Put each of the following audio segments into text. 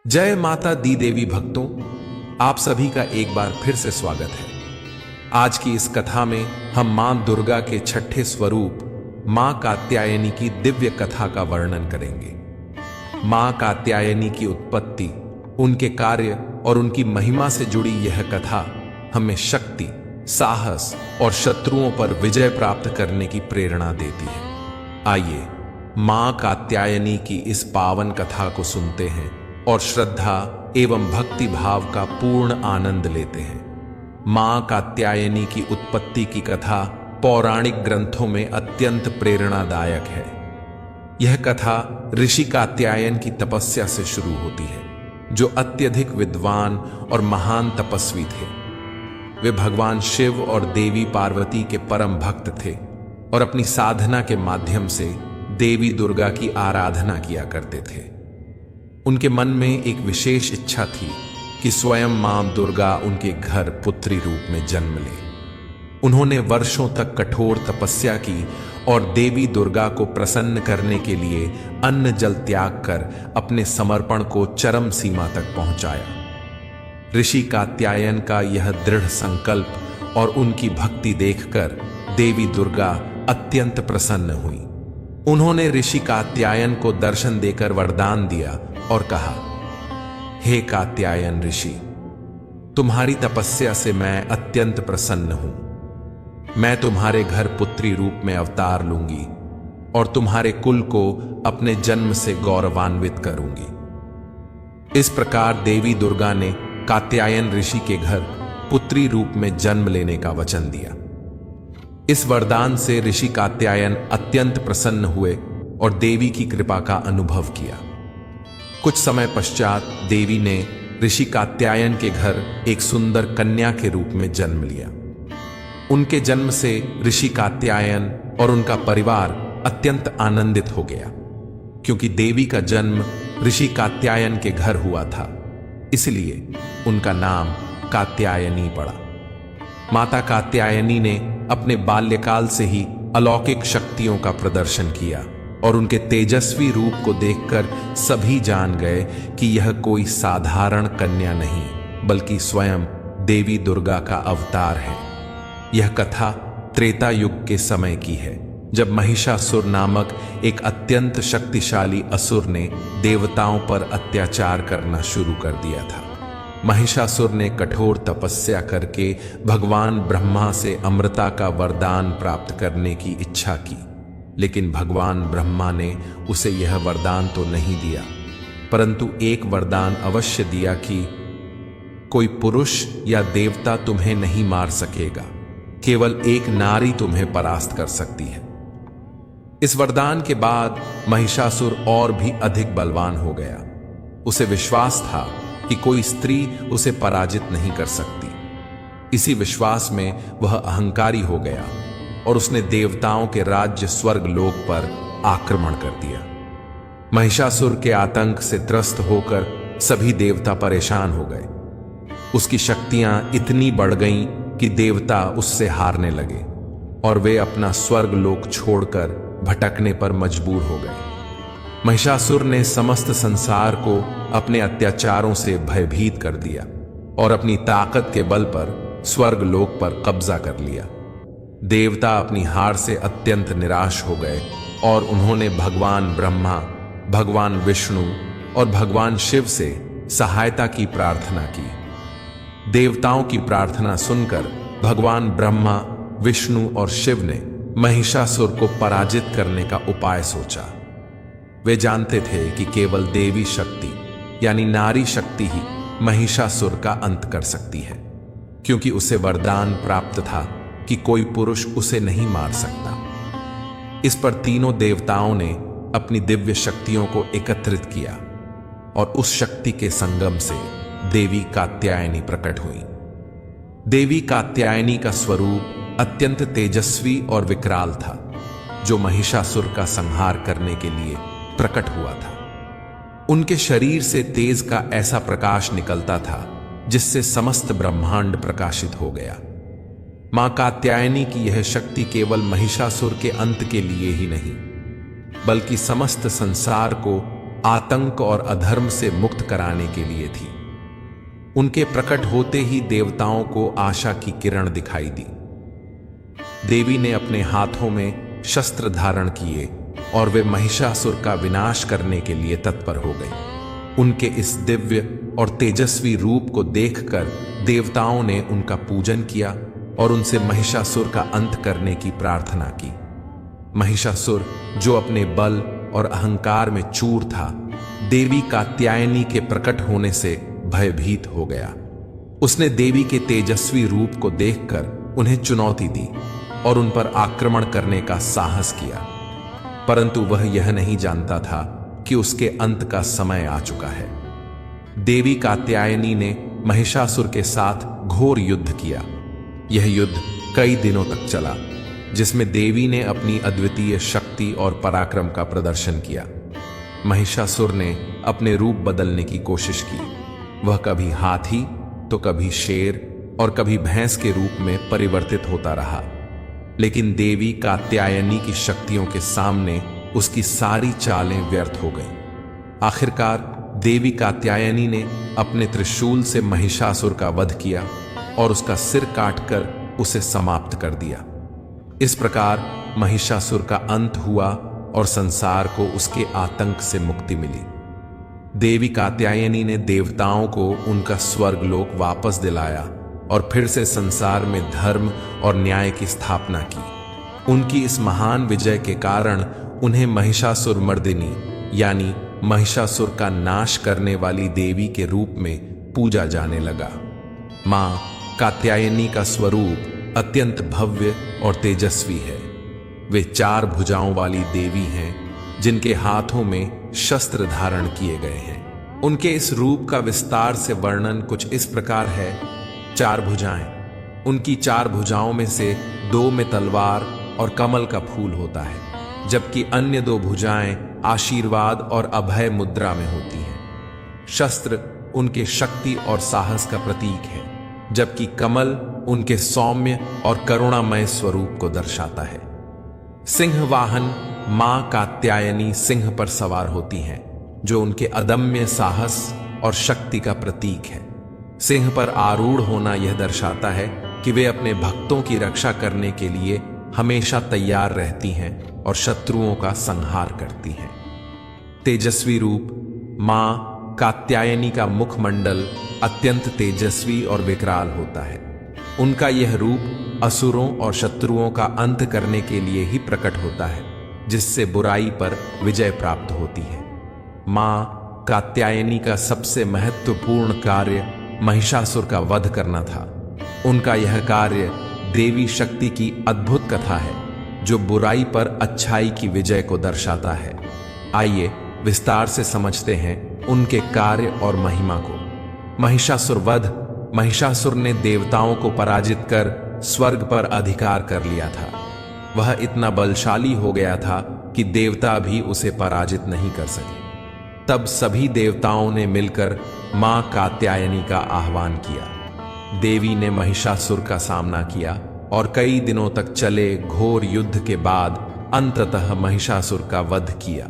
जय माता दी देवी भक्तों, आप सभी का एक बार फिर से स्वागत है। आज की इस कथा में हम मां दुर्गा के छठे स्वरूप मां कात्यायनी की दिव्य कथा का वर्णन करेंगे। मां कात्यायनी की उत्पत्ति, उनके कार्य और उनकी महिमा से जुड़ी यह कथा हमें शक्ति, साहस और शत्रुओं पर विजय प्राप्त करने की प्रेरणा देती है। आइए मां कात्यायनी की इस पावन कथा को सुनते हैं और श्रद्धा एवं भक्ति भाव का पूर्ण आनंद लेते हैं। मां कात्यायनी की उत्पत्ति की कथा पौराणिक ग्रंथों में अत्यंत प्रेरणादायक है। यह कथा ऋषि कात्यायन की तपस्या से शुरू होती है, जो अत्यधिक विद्वान और महान तपस्वी थे। वे भगवान शिव और देवी पार्वती के परम भक्त थे और अपनी साधना के माध्यम से देवी दुर्गा की आराधना किया करते थे। उनके मन में एक विशेष इच्छा थी कि स्वयं मां दुर्गा उनके घर पुत्री रूप में जन्म ले। उन्होंने वर्षों तक कठोर तपस्या की और देवी दुर्गा को प्रसन्न करने के लिए अन्न जल त्याग कर अपने समर्पण को चरम सीमा तक पहुंचाया। ऋषि कात्यायन का यह दृढ़ संकल्प और उनकी भक्ति देखकर देवी दुर्गा अत्यंत प्रसन्न हुई। उन्होंने ऋषि कात्यायन को दर्शन देकर वरदान दिया और कहा, हे कात्यायन ऋषि, तुम्हारी तपस्या से मैं अत्यंत प्रसन्न हूं। मैं तुम्हारे घर पुत्री रूप में अवतार लूंगी और तुम्हारे कुल को अपने जन्म से गौरवान्वित करूंगी। इस प्रकार देवी दुर्गा ने कात्यायन ऋषि के घर पुत्री रूप में जन्म लेने का वचन दिया। इस वरदान से ऋषि कात्यायन अत्यंत प्रसन्न हुए और देवी की कृपा का अनुभव किया। कुछ समय पश्चात देवी ने ऋषि कात्यायन के घर एक सुंदर कन्या के रूप में जन्म लिया। उनके जन्म से ऋषि कात्यायन और उनका परिवार अत्यंत आनंदित हो गया, क्योंकि देवी का जन्म ऋषि कात्यायन के घर हुआ था। इसलिए उनका नाम कात्यायनी पड़ा। माता कात्यायनी ने अपने बाल्यकाल से ही अलौकिक शक्तियों का प्रदर्शन किया और उनके तेजस्वी रूप को देखकर सभी जान गए कि यह कोई साधारण कन्या नहीं, बल्कि स्वयं देवी दुर्गा का अवतार है। यह कथा त्रेता युग के समय की है, जब महिषासुर नामक एक अत्यंत शक्तिशाली असुर ने देवताओं पर अत्याचार करना शुरू कर दिया था। महिषासुर ने कठोर तपस्या करके भगवान ब्रह्मा से अमृता का वरदान प्राप्त करने की इच्छा की, लेकिन भगवान ब्रह्मा ने उसे यह वरदान तो नहीं दिया, परंतु एक वरदान अवश्य दिया कि कोई पुरुष या देवता तुम्हें नहीं मार सकेगा, केवल एक नारी तुम्हें परास्त कर सकती है। इस वरदान के बाद महिषासुर और भी अधिक बलवान हो गया। उसे विश्वास था कि कोई स्त्री उसे पराजित नहीं कर सकती। इसी विश्वास में वह अहंकारी हो गया और उसने देवताओं के राज्य स्वर्ग लोक पर आक्रमण कर दिया। महिषासुर के आतंक से त्रस्त होकर सभी देवता परेशान हो गए। उसकी शक्तियां इतनी बढ़ गईं कि देवता उससे हारने लगे और वे अपना स्वर्ग लोक छोड़कर भटकने पर मजबूर हो गए। महिषासुर ने समस्त संसार को अपने अत्याचारों से भयभीत कर दिया और अपनी ताकत के बल पर स्वर्ग लोक पर कब्जा कर लिया। देवता अपनी हार से अत्यंत निराश हो गए और उन्होंने भगवान ब्रह्मा, भगवान विष्णु और भगवान शिव से सहायता की प्रार्थना की। देवताओं की प्रार्थना सुनकर भगवान ब्रह्मा, विष्णु और शिव ने महिषासुर को पराजित करने का उपाय सोचा। वे जानते थे कि केवल देवी शक्ति यानी नारी शक्ति ही महिषासुर का अंत कर सकती है, क्योंकि उसे वरदान प्राप्त था कि कोई पुरुष उसे नहीं मार सकता। इस पर तीनों देवताओं ने अपनी दिव्य शक्तियों को एकत्रित किया और उस शक्ति के संगम से देवी कात्यायनी प्रकट हुई। देवी कात्यायनी का स्वरूप अत्यंत तेजस्वी और विकराल था, जो महिषासुर का संहार करने के लिए प्रकट हुआ था। उनके शरीर से तेज का ऐसा प्रकाश निकलता था जिससे समस्त ब्रह्मांड प्रकाशित हो गया। मां कात्यायनी की यह शक्ति केवल महिषासुर के अंत के लिए ही नहीं, बल्कि समस्त संसार को आतंक और अधर्म से मुक्त कराने के लिए थी। उनके प्रकट होते ही देवताओं को आशा की किरण दिखाई दी। देवी ने अपने हाथों में शस्त्र धारण किए और वे महिषासुर का विनाश करने के लिए तत्पर हो गई। उनके इस दिव्य और तेजस्वी रूप को देखकर देवताओं ने उनका पूजन किया और उनसे महिषासुर का अंत करने की प्रार्थना की। महिषासुर, जो अपने बल और अहंकार में चूर था, देवी कात्यायनी के प्रकट होने से भयभीत हो गया। उसने देवी के तेजस्वी रूप को देखकर उन्हें चुनौती दी और उन पर आक्रमण करने का साहस किया, परंतु वह यह नहीं जानता था कि उसके अंत का समय आ चुका है। देवी कात्यायनी ने महिषासुर के साथ घोर युद्ध किया। यह युद्ध कई दिनों तक चला, जिसमें देवी ने अपनी अद्वितीय शक्ति और पराक्रम का प्रदर्शन किया। महिषासुर ने अपने रूप बदलने की कोशिश की। वह कभी हाथी तो कभी शेर और कभी भैंस के रूप में परिवर्तित होता रहा, लेकिन देवी कात्यायनी की शक्तियों के सामने उसकी सारी चालें व्यर्थ हो गईं। आखिरकार देवी कात्यायनी ने अपने त्रिशूल से महिषासुर का वध किया और उसका सिर काटकर उसे समाप्त कर दिया। इस प्रकार महिषासुर का अंत हुआ और संसार को उसके आतंक से मुक्ति मिली। देवी कात्यायनी ने देवताओं को उनका स्वर्गलोक वापस दिलाया और फिर से संसार में धर्म और न्याय की स्थापना की। उनकी इस महान विजय के कारण उन्हें महिषासुर मर्दिनी यानी महिषासुर का नाश करने वाली देवी के रूप में पूजा जाने लगा। मां कात्यायनी का स्वरूप अत्यंत भव्य और तेजस्वी है। वे 4 भुजाओं वाली देवी हैं, जिनके हाथों में शस्त्र धारण किए गए हैं। उनके इस रूप का विस्तार से वर्णन कुछ इस प्रकार है। 4 भुजाएं। उनकी 4 भुजाओं में से 2 में तलवार और कमल का फूल होता है, जबकि अन्य 2 भुजाएं आशीर्वाद और अभय मुद्रा में होती हैं। शस्त्र उनके शक्ति और साहस का प्रतीक है, जबकि कमल उनके सौम्य और करुणामय स्वरूप को दर्शाता है। सिंह वाहन मां कात्यायनी सिंह पर सवार होती हैं, जो उनके अदम्य साहस और शक्ति का प्रतीक है। सिंह पर आरूढ़ होना यह दर्शाता है कि वे अपने भक्तों की रक्षा करने के लिए हमेशा तैयार रहती हैं और शत्रुओं का संहार करती हैं। तेजस्वी रूप मां कात्यायनी का मुखमंडल अत्यंत तेजस्वी और विकराल होता है। उनका यह रूप असुरों और शत्रुओं का अंत करने के लिए ही प्रकट होता है, जिससे बुराई पर विजय प्राप्त होती है। मां कात्यायनी का सबसे महत्वपूर्ण कार्य महिषासुर का वध करना था। उनका यह कार्य देवी शक्ति की अद्भुत कथा है, जो बुराई पर अच्छाई की विजय को दर्शाता है। आइए विस्तार से समझते हैं उनके कार्य और महिमा को। महिषासुर वध। महिषासुर ने देवताओं को पराजित कर स्वर्ग पर अधिकार कर लिया था। वह इतना बलशाली हो गया था कि देवता भी उसे पराजित नहीं कर सके। तब सभी देवताओं ने मिलकर मां कात्यायनी का आह्वान किया। देवी ने महिषासुर का सामना किया और कई दिनों तक चले घोर युद्ध के बाद अंततः महिषासुर का वध किया।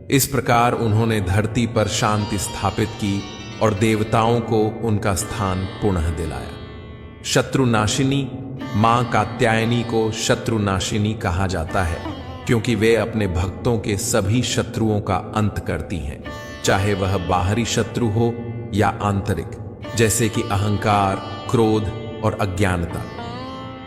इस प्रकार उन्होंने धरती पर शांति स्थापित की और देवताओं को उनका स्थान पुनः दिलाया। शत्रुनाशिनी। मां कात्यायनी को शत्रुनाशिनी कहा जाता है, क्योंकि वे अपने भक्तों के सभी शत्रुओं का अंत करती हैं, चाहे वह बाहरी शत्रु हो या आंतरिक, जैसे कि अहंकार, क्रोध और अज्ञानता।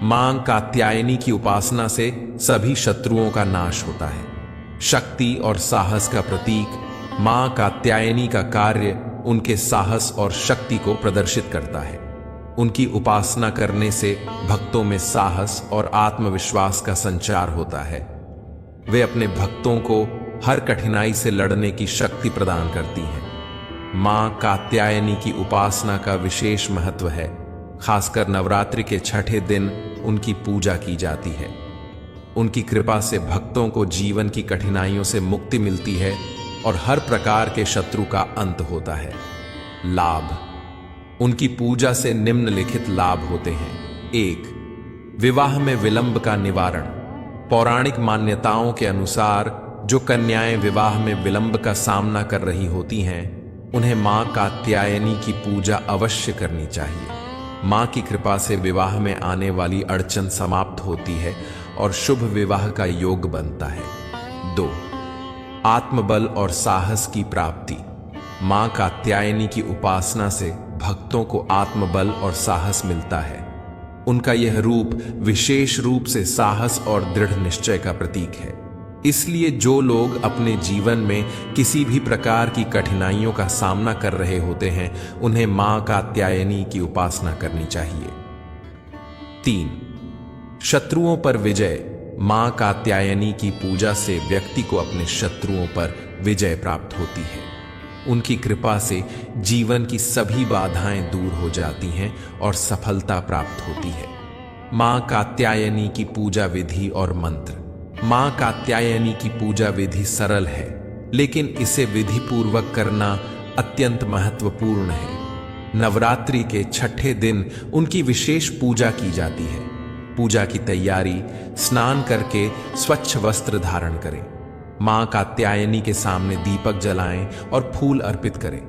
मां कात्यायनी की उपासना से सभी शत्रुओं का नाश होता है। शक्ति और साहस का प्रतीक मां कात्यायनी का कार्य उनके साहस और शक्ति को प्रदर्शित करता है। उनकी उपासना करने से भक्तों में साहस और आत्मविश्वास का संचार होता है। वे अपने भक्तों को हर कठिनाई से लड़ने की शक्ति प्रदान करती हैं। मां कात्यायनी की उपासना का विशेष महत्व है। खासकर नवरात्रि के छठे दिन उनकी पूजा की जाती है। उनकी कृपा से भक्तों को जीवन की कठिनाइयों से मुक्ति मिलती है और हर प्रकार के शत्रु का अंत होता है। लाभ। उनकी पूजा से निम्नलिखित लाभ होते हैं। 1. विवाह में विलंब का निवारण। पौराणिक मान्यताओं के अनुसार जो कन्याएं विवाह में विलंब का सामना कर रही होती हैं, उन्हें मां कात्यायनी की पूजा अवश्य करनी चाहिए। मां की कृपा से विवाह में आने वाली अड़चन समाप्त होती है और शुभ विवाह का योग बनता है। 2. आत्मबल और साहस की प्राप्ति। मां कात्यायनी की उपासना से भक्तों को आत्मबल और साहस मिलता है। उनका यह रूप विशेष रूप से साहस और दृढ़ निश्चय का प्रतीक है। इसलिए जो लोग अपने जीवन में किसी भी प्रकार की कठिनाइयों का सामना कर रहे होते हैं, उन्हें मां कात्यायनी की उपासना करनी चाहिए। 3. शत्रुओं पर विजय। मां कात्यायनी की पूजा से व्यक्ति को अपने शत्रुओं पर विजय प्राप्त होती है। उनकी कृपा से जीवन की सभी बाधाएं दूर हो जाती हैं और सफलता प्राप्त होती है। मां कात्यायनी की पूजा विधि और मंत्र। मां कात्यायनी की पूजा विधि सरल है, लेकिन इसे विधि पूर्वक करना अत्यंत महत्वपूर्ण है। नवरात्रि के छठे दिन उनकी विशेष पूजा की जाती है। पूजा की तैयारी: स्नान करके स्वच्छ वस्त्र धारण करें। मां कात्यायनी के सामने दीपक जलाएं और फूल अर्पित करें।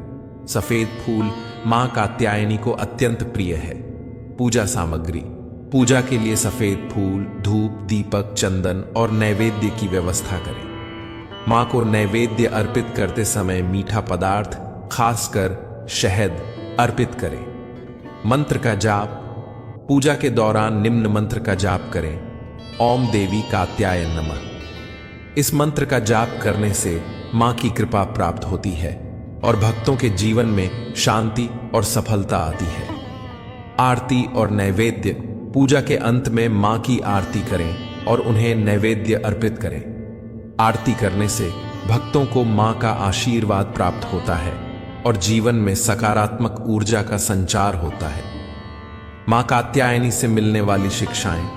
सफेद फूल मां कात्यायनी को अत्यंत प्रिय है। पूजा सामग्री: पूजा के लिए सफेद फूल, धूप, दीपक, चंदन और नैवेद्य की व्यवस्था करें। मां को नैवेद्य अर्पित करते समय मीठा पदार्थ, खासकर शहद, अर्पित करें। मंत्र का जाप: पूजा के दौरान निम्न मंत्र का जाप करें: ओम देवी कात्याय नमः। इस मंत्र का जाप करने से मां की कृपा प्राप्त होती है और भक्तों के जीवन में शांति और सफलता आती है। आरती और नैवेद्य: पूजा के अंत में मां की आरती करें और उन्हें नैवेद्य अर्पित करें। आरती करने से भक्तों को मां का आशीर्वाद प्राप्त होता है और जीवन में सकारात्मक ऊर्जा का संचार होता है। मां कात्यायनी से मिलने वाली शिक्षाएं।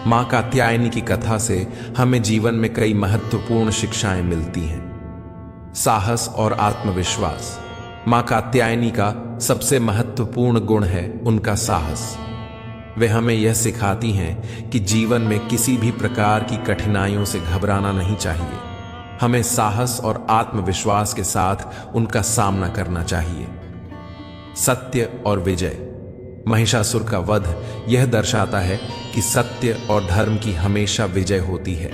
मां कात्यायनी की कथा से हमें जीवन में कई महत्वपूर्ण शिक्षाएं मिलती हैं। साहस और आत्मविश्वास। मां कात्यायनी का सबसे महत्वपूर्ण गुण है उनका साहस। वे हमें यह सिखाती हैं कि जीवन में किसी भी प्रकार की कठिनाइयों से घबराना नहीं चाहिए। हमें साहस और आत्मविश्वास के साथ उनका सामना करना चाहिए। सत्य और विजय। महिषासुर का वध यह दर्शाता है कि सत्य और धर्म की हमेशा विजय होती है,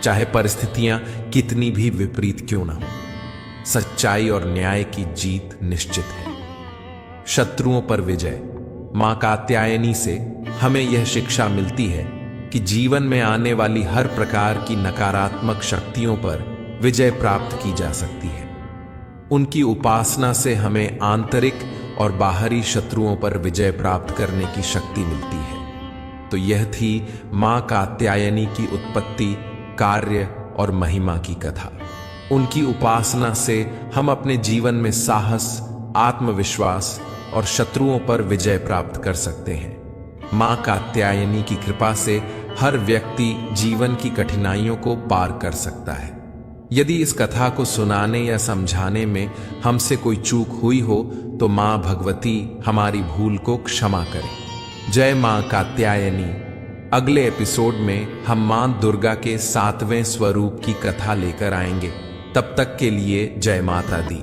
चाहे परिस्थितियां कितनी भी विपरीत क्यों ना हो। सच्चाई और न्याय की जीत निश्चित है। शत्रुओं पर विजय। मां कात्यायनी से हमें यह शिक्षा मिलती है कि जीवन में आने वाली हर प्रकार की नकारात्मक शक्तियों पर विजय प्राप्त की जा सकती है। उनकी उपासना से हमें आंतरिक और बाहरी शत्रुओं पर विजय प्राप्त करने की शक्ति मिलती है। तो यह थी मां कात्यायनी की उत्पत्ति, कार्य और महिमा की कथा। उनकी उपासना से हम अपने जीवन में साहस, आत्मविश्वास और शत्रुओं पर विजय प्राप्त कर सकते हैं। मां कात्यायनी की कृपा से हर व्यक्ति जीवन की कठिनाइयों को पार कर सकता है। यदि इस कथा को सुनाने या समझाने में हमसे कोई चूक हुई हो तो मां भगवती हमारी भूल को क्षमा करें। जय मां कात्यायनी। अगले एपिसोड में हम मां दुर्गा के 7वें स्वरूप की कथा लेकर आएंगे। तब तक के लिए जय माता दी।